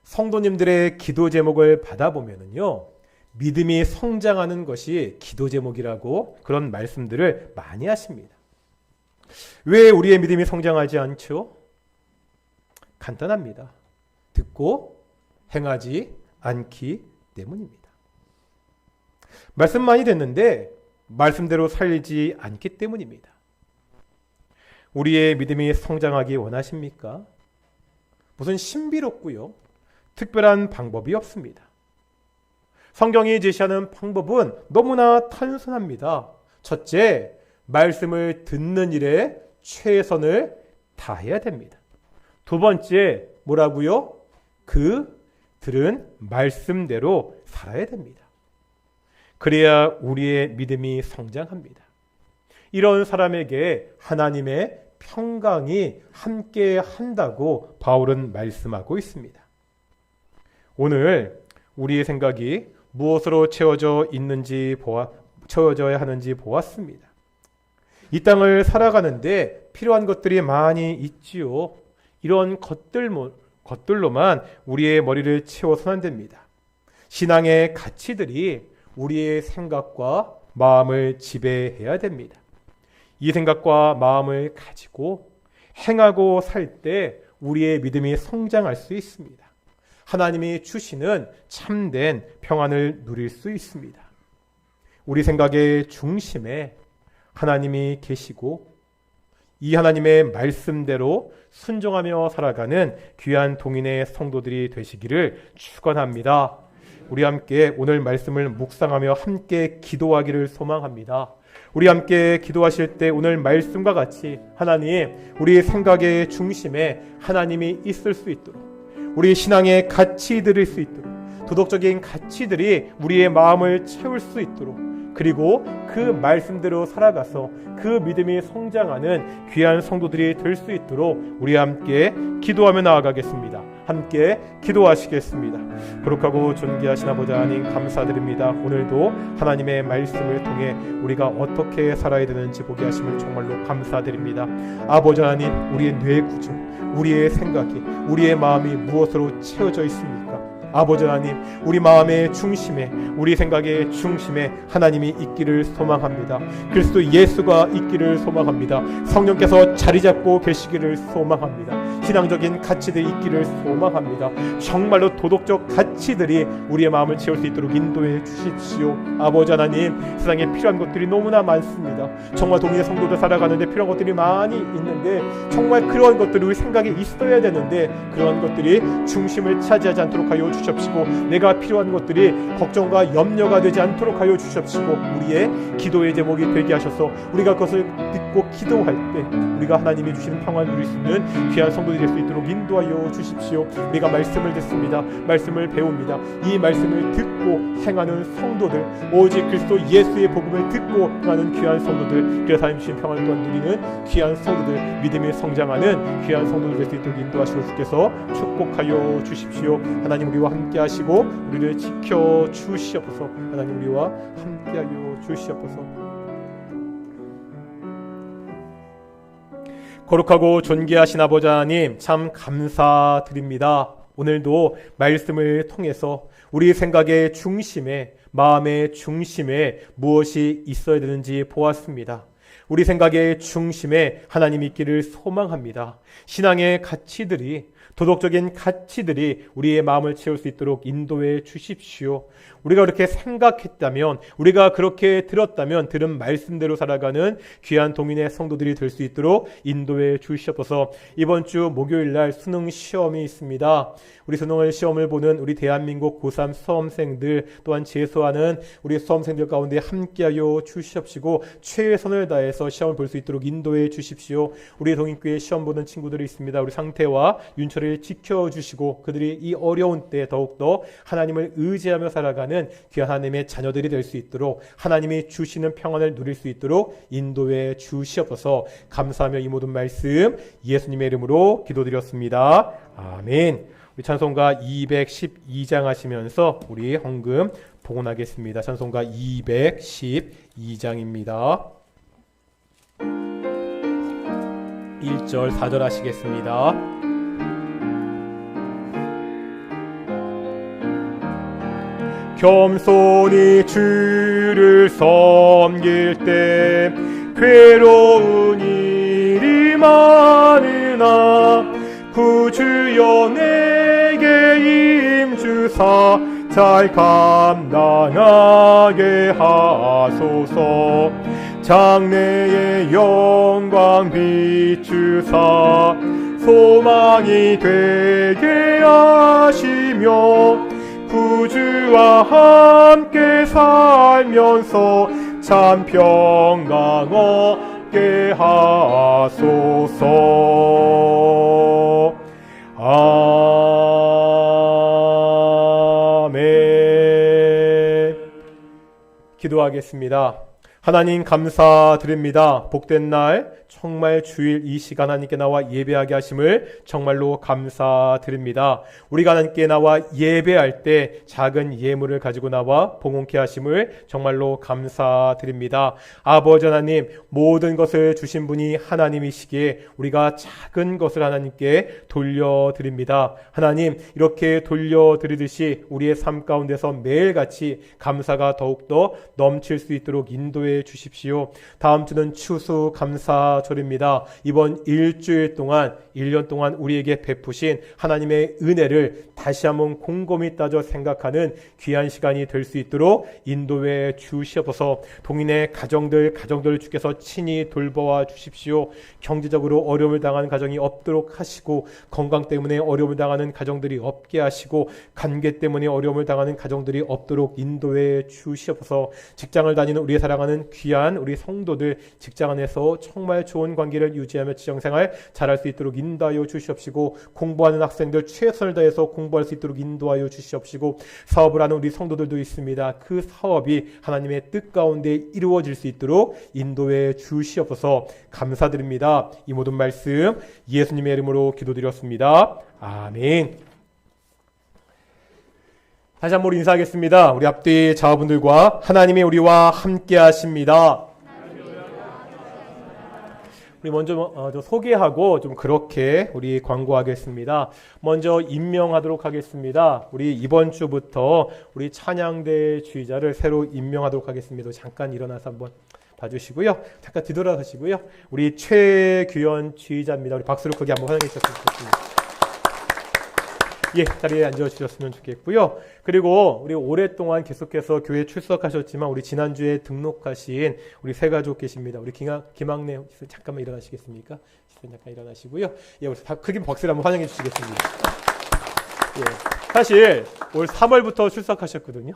성도님들의 기도 제목을 받아보면요, 믿음이 성장하는 것이 기도 제목이라고 그런 말씀들을 많이 하십니다. 왜 우리의 믿음이 성장하지 않죠? 간단합니다. 듣고 행하지 않기 때문입니다. 말씀 많이 듣는데 말씀대로 살지 않기 때문입니다. 우리의 믿음이 성장하기 원하십니까? 무슨 신비롭고요, 특별한 방법이 없습니다. 성경이 제시하는 방법은 너무나 단순합니다. 첫째, 말씀을 듣는 일에 최선을 다해야 됩니다. 두 번째, 뭐라고요? 그 들은 말씀대로 살아야 됩니다. 그래야 우리의 믿음이 성장합니다. 이런 사람에게 하나님의 평강이 함께 한다고 바울은 말씀하고 있습니다. 오늘 우리의 생각이 무엇으로 채워져야 하는지 보았습니다. 이 땅을 살아가는데 필요한 것들이 많이 있지요. 이런 것들로만 우리의 머리를 채워서는 안 됩니다. 신앙의 가치들이 우리의 생각과 마음을 지배해야 됩니다. 이 생각과 마음을 가지고 행하고 살 때 우리의 믿음이 성장할 수 있습니다. 하나님이 주시는 참된 평안을 누릴 수 있습니다. 우리 생각의 중심에 하나님이 계시고 이 하나님의 말씀대로 순종하며 살아가는 귀한 동인의 성도들이 되시기를 축원합니다. 우리 함께 오늘 말씀을 묵상하며 함께 기도하기를 소망합니다. 우리 함께 기도하실 때 오늘 말씀과 같이 하나님, 우리 생각의 중심에 하나님이 있을 수 있도록, 우리 신앙의 가치들일 수 있도록, 도덕적인 가치들이 우리의 마음을 채울 수 있도록, 그리고 그 말씀대로 살아가서 그 믿음이 성장하는 귀한 성도들이 될 수 있도록 우리 함께 기도하며 나아가겠습니다. 함께 기도하시겠습니다. 거룩하고 존귀하신 아버지 하나님, 감사드립니다. 오늘도 하나님의 말씀을 통해 우리가 어떻게 살아야 되는지 보게 하심을 정말로 감사드립니다. 아버지 하나님, 우리의 뇌 구조, 우리의 생각이, 우리의 마음이 무엇으로 채워져 있습니까? 아버지 하나님, 우리 마음의 중심에, 우리 생각의 중심에 하나님이 있기를 소망합니다. 그리스도 예수가 있기를 소망합니다. 성령께서 자리 잡고 계시기를 소망합니다. 신앙적인 가치들이 있기를 소망합니다. 정말로 도덕적 가치들이 우리의 마음을 채울 수 있도록 인도해 주십시오. 아버지 하나님, 세상에 필요한 것들이 너무나 많습니다. 정말 동의의 성도들 살아가는데 필요한 것들이 많이 있는데 정말 그런 것들이 우리 생각에 있어야 되는데 그런 것들이 중심을 차지하지 않도록 하여 주십시고, 내가 필요한 것들이 걱정과 염려가 되지 않도록 하여 주십시고, 우리의 기도의 제목이 되게 하셔서 우리가 그것을 듣고 기도할 때 우리가 하나님이 주시는 평안을 누릴 수 있는 귀한 성도들이 될 수 있도록 인도하여 주십시오. 우리가 말씀을 듣습니다. 말씀을 배웁니다. 이 말씀을 듣고 행하는 성도들, 오직 그리스도 예수의 복음을 듣고 행하는 귀한 성도들, 그래서 하나님 주신 평안을 또한 누리는 귀한 성도들, 믿음이 성장하는 귀한 성도들 될 수 있도록 인도하시고 주께서 축복하여 주십시오. 하나님, 우리와 함께 하시고 우리를 지켜 주시옵소서. 하나님, 우리와 함께하여 주시옵소서. 거룩하고 존귀하신 아버지 하나님, 참 감사드립니다. 오늘도 말씀을 통해서 우리 생각의 중심에, 마음의 중심에 무엇이 있어야 되는지 보았습니다. 우리 생각의 중심에 하나님이 있기를 소망합니다. 신앙의 가치들이, 도덕적인 가치들이 우리의 마음을 채울 수 있도록 인도해 주십시오. 우리가 그렇게 생각했다면, 우리가 그렇게 들었다면 들은 말씀대로 살아가는 귀한 동인의 성도들이 될 수 있도록 인도해 주시옵소서. 이번 주 목요일 날 수능 시험이 있습니다. 우리 수능을 시험을 보는 우리 대한민국 고3 수험생들, 또한 재수하는 우리 수험생들 가운데 함께하여 주시옵시고 최선을 다해서 통해서 시험을 볼 수 있도록 인도해 주십시오. 우리 동인교회 시험 보는 친구들이 있습니다. 우리 상태와 윤철을 지켜주시고 그들이 이 어려운 때 더욱더 하나님을 의지하며 살아가는 귀한 하나님의 자녀들이 될 수 있도록 하나님이 주시는 평안을 누릴 수 있도록 인도해 주시옵소서. 감사하며 이 모든 말씀 예수님의 이름으로 기도드렸습니다. 아멘. 우리 찬송가 212장 하시면서 우리 헌금 봉헌하겠습니다. 찬송가 212장입니다. 1절 4절 하시겠습니다. 겸손히 주를 섬길 때 괴로운 일이 많으나 구주여 내게 임주사 잘 감당하게 하소서. 장래의 영광 비추사 소망이 되게 하시며 구주와 함께 살면서 참 평강 얻게 하소서. 아멘. 기도하겠습니다. 하나님 감사드립니다. 복된 날 정말 주일 이 시간 하나님께 나와 예배하게 하심을 정말로 감사드립니다. 우리가 하나님께 나와 예배할 때 작은 예물을 가지고 나와 봉헌케 하심을 정말로 감사드립니다. 아버지 하나님, 모든 것을 주신 분이 하나님이시기에 우리가 작은 것을 하나님께 돌려드립니다. 하나님, 이렇게 돌려드리듯이 우리의 삶 가운데서 매일같이 감사가 더욱더 넘칠 수 있도록 인도해 주십시오. 다음 주는 추수 감사절입니다. 이번 일주일 동안 1년 동안 우리에게 베푸신 하나님의 은혜를 다시 한번 곰곰이 따져 생각하는 귀한 시간이 될 수 있도록 인도해 주시옵소서. 동인의 가정들 주께서 친히 돌보아 주십시오. 경제적으로 어려움을 당하는 가정이 없도록 하시고, 건강 때문에 어려움을 당하는 가정들이 없게 하시고, 관계 때문에 어려움을 당하는 가정들이 없도록 인도해 주시옵소서. 직장을 다니는 우리의 사랑하는 귀한 우리 성도들, 직장 안에서 정말 좋은 관계를 유지하며 직장생활 잘할 수 있도록 인도하여 주시옵시고, 공부하는 학생들 최선을 다해서 공부할 수 있도록 인도하여 주시옵시고, 사업을 하는 우리 성도들도 있습니다. 그 사업이 하나님의 뜻 가운데 이루어질 수 있도록 인도해 주시옵소서. 감사드립니다. 이 모든 말씀 예수님의 이름으로 기도드렸습니다. 아멘. 다시 한번 인사하겠습니다. 우리 앞뒤 자화분들과 하나님이 우리와 함께 하십니다. 우리 먼저 소개하고 좀 그렇게 우리 광고하겠습니다. 먼저 임명하도록 하겠습니다. 우리 이번 주부터 우리 찬양대 주의자를 새로 임명하도록 하겠습니다. 잠깐 일어나서 한번 봐주시고요. 잠깐 뒤돌아서시고요. 우리 최규현 주의자입니다. 우리 박수로 크게 한번 환영해 주셨으면 좋겠습니다. 예, 자리에 앉아주셨으면 좋겠고요. 그리고 우리 오랫동안 계속해서 교회 출석하셨지만 우리 지난주에 등록하신 우리 세 가족 계십니다. 우리 김학래 잠깐만 일어나시겠습니까? 잠깐 일어나시고요. 예, 우리 크게 박수를 한번 환영해 주시겠습니다. 예, 사실 올 3월부터 출석하셨거든요.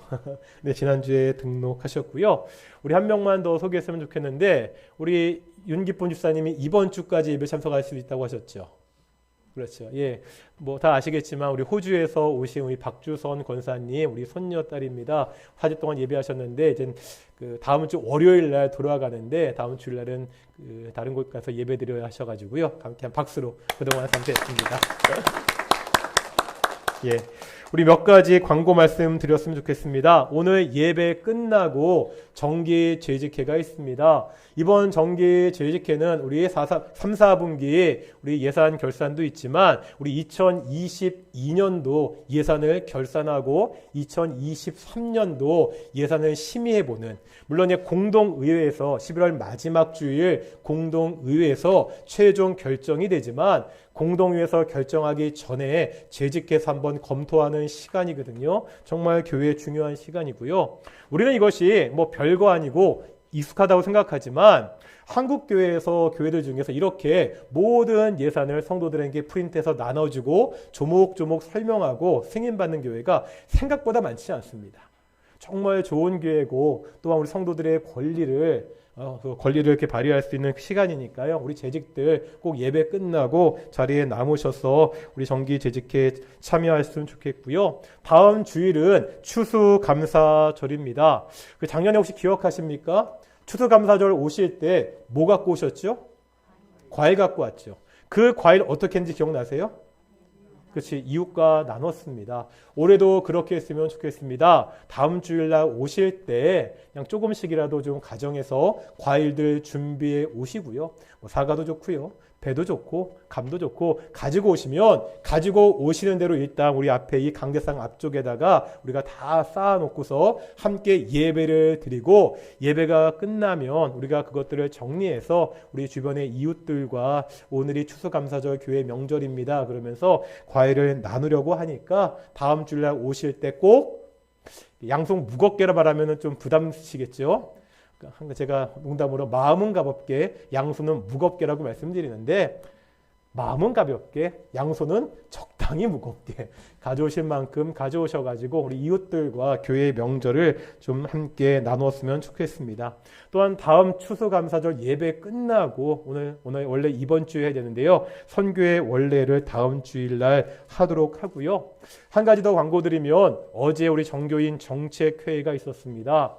네, 지난주에 등록하셨고요. 우리 한 명만 더 소개했으면 좋겠는데, 우리 윤기쁨 집사님이 이번 주까지 예배 참석할 수 있다고 하셨죠. 그렇죠. 예, 뭐 다 아시겠지만 우리 호주에서 오신 우리 박주선 권사님, 우리 손녀딸입니다. 4주 동안 예배하셨는데 이제 그 다음 주 월요일 날 돌아가는데, 다음 주일 날은 그 다른 곳 가서 예배드려야 하셔가지고요. 그냥 박수로 그동안 감사했습니다. 예. 우리 몇 가지 광고 말씀 드렸으면 좋겠습니다. 오늘 예배 끝나고 정기 재직회가 있습니다. 이번 정기 재직회는 우리 3, 4분기 우리 예산 결산도 있지만 우리 2022년도 예산을 결산하고 2023년도 예산을 심의해보는, 물론 공동의회에서 11월 마지막 주일 공동의회에서 최종 결정이 되지만 공동의회에서 결정하기 전에 재직해서 한번 검토하는 시간이거든요. 정말 교회에 중요한 시간이고요. 우리는 이것이 뭐 별거 아니고 익숙하다고 생각하지만 한국교회에서 교회들 중에서 이렇게 모든 예산을 성도들에게 프린트해서 나눠주고 조목조목 설명하고 승인받는 교회가 생각보다 많지 않습니다. 정말 좋은 교회고, 또한 우리 성도들의 권리를 그 권리를 이렇게 발휘할 수 있는 시간이니까요. 우리 재직들 꼭 예배 끝나고 자리에 남으셔서 우리 정기 재직회 참여했으면 좋겠고요. 다음 주일은 추수감사절입니다. 그 작년에 혹시 기억하십니까? 추수감사절 오실 때 뭐 갖고 오셨죠? 과일 갖고 왔죠. 그 과일 어떻게 했는지 기억나세요? 그렇지, 이웃과 나눴습니다. 올해도 그렇게 했으면 좋겠습니다. 다음 주일날 오실 때 그냥 조금씩이라도 좀 가정에서 과일들 준비해 오시고요. 뭐 사과도 좋고요, 배도 좋고 감도 좋고 가지고 오시면 가지고 오시는 대로 일단 우리 앞에 이 강대상 앞쪽에다가 우리가 다 쌓아놓고서 함께 예배를 드리고, 예배가 끝나면 우리가 그것들을 정리해서 우리 주변의 이웃들과 오늘이 추수감사절 교회 명절입니다 그러면서 과일을 나누려고 하니까 다음 주일날 오실 때 꼭 양손 무겁게라 말하면 좀 부담시겠죠. 제가 농담으로 마음은 가볍게 양손은 무겁게라고 말씀드리는데, 마음은 가볍게 양손은 적당히 무겁게 가져오실 만큼 가져오셔가지고 우리 이웃들과 교회의 명절을 좀 함께 나눴으면 좋겠습니다. 또한 다음 추수감사절 예배 끝나고 오늘 원래 이번 주에 해야 되는데요, 선교의 원래를 다음 주일날 하도록 하고요. 한 가지 더 광고드리면, 어제 우리 정교인 정책회의가 있었습니다.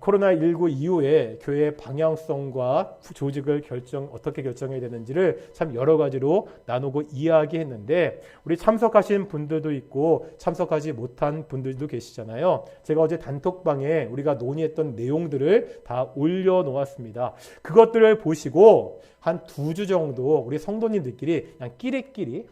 코로나19 이후에 교회의 방향성과 조직을 어떻게 결정해야 되는지를 참 여러 가지로 나누고 이야기했는데, 우리 참석하신 분들도 있고 참석하지 못한 분들도 계시잖아요. 제가 어제 단톡방에 우리가 논의했던 내용들을 다 올려놓았습니다. 그것들을 보시고 한 2주 정도 우리 성도님들끼리 그냥 끼리끼리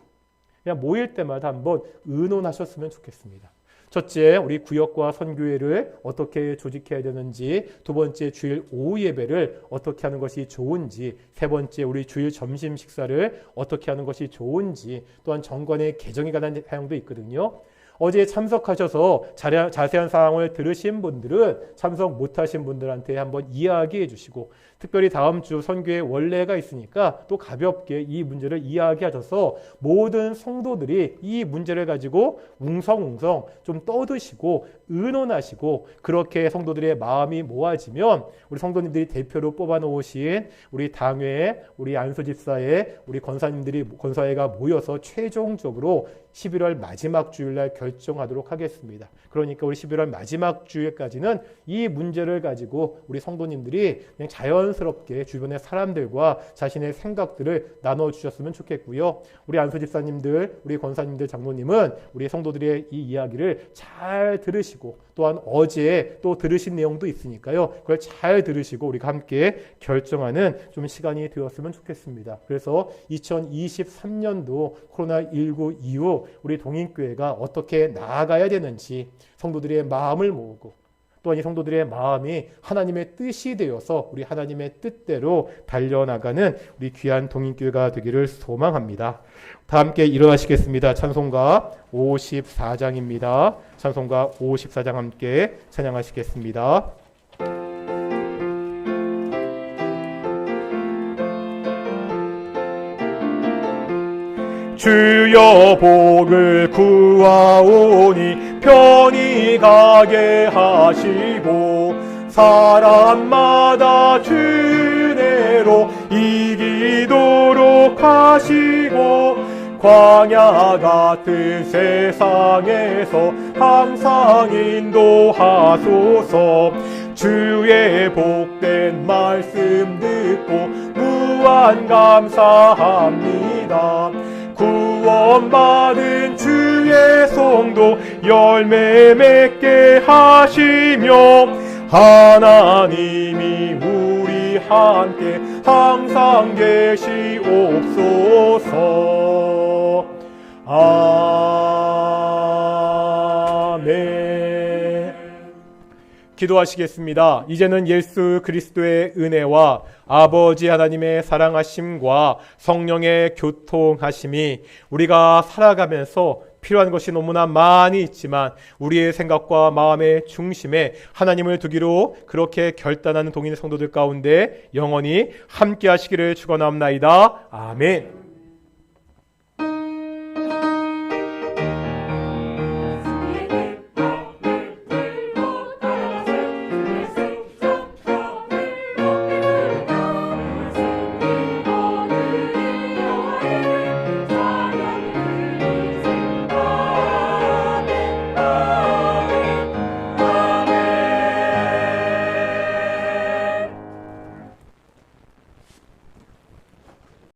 그냥 모일 때마다 한번 의논하셨으면 좋겠습니다. 첫째, 우리 구역과 선교회를 어떻게 조직해야 되는지, 두 번째, 주일 오후 예배를 어떻게 하는 것이 좋은지, 세 번째, 우리 주일 점심 식사를 어떻게 하는 것이 좋은지, 또한 정관의 개정에 관한 사항도 있거든요. 어제 참석하셔서 자세한 사항을 들으신 분들은 참석 못하신 분들한테 한번 이야기해 주시고, 특별히 다음 주 선교의 원래가 있으니까 또 가볍게 이 문제를 이야기하셔서 모든 성도들이 이 문제를 가지고 웅성웅성 좀 떠드시고 의논하시고, 그렇게 성도들의 마음이 모아지면 우리 성도님들이 대표로 뽑아놓으신 우리 당회, 우리 안수집사회, 우리 권사회가 모여서 최종적으로 11월 마지막 주일날 결정하도록 하겠습니다. 그러니까 우리 11월 마지막 주일까지는 이 문제를 가지고 우리 성도님들이 그냥 자연스럽게 주변의 사람들과 자신의 생각들을 나눠주셨으면 좋겠고요. 우리 안수집사님들, 우리 권사님들, 장로님은 우리 성도들의 이 이야기를 잘 들으시고, 또한 어제 또 들으신 내용도 있으니까요, 그걸 잘 들으시고 우리가 함께 결정하는 좀 시간이 되었으면 좋겠습니다. 그래서 2023년도 코로나19 이후 우리 동인교회가 어떻게 나아가야 되는지 성도들의 마음을 모으고, 또한 이 성도들의 마음이 하나님의 뜻이 되어서 우리 하나님의 뜻대로 달려나가는 우리 귀한 동인교회가 되기를 소망합니다. 다 함께 일어나시겠습니다. 찬송가 54장입니다. 찬송가 54장 함께 찬양하시겠습니다. 주여 복을 구하오니 편히 가게 하시고, 사람마다 주내로 이기도록 하시고, 광야 같은 세상에서 항상 인도하소서. 주의 복된 말씀 듣고 무한 감사합니다. 구원받은 주의 성도 열매 맺게 하시며, 하나님이 우리 함께 항상 계시옵소서. 아멘. 기도하시겠습니다. 이제는 예수 그리스도의 은혜와 아버지 하나님의 사랑하심과 성령의 교통하심이 우리가 살아가면서 필요한 것이 너무나 많이 있지만 우리의 생각과 마음의 중심에 하나님을 두기로 그렇게 결단하는 동인 성도들 가운데 영원히 함께 하시기를 축원합니다. 아멘.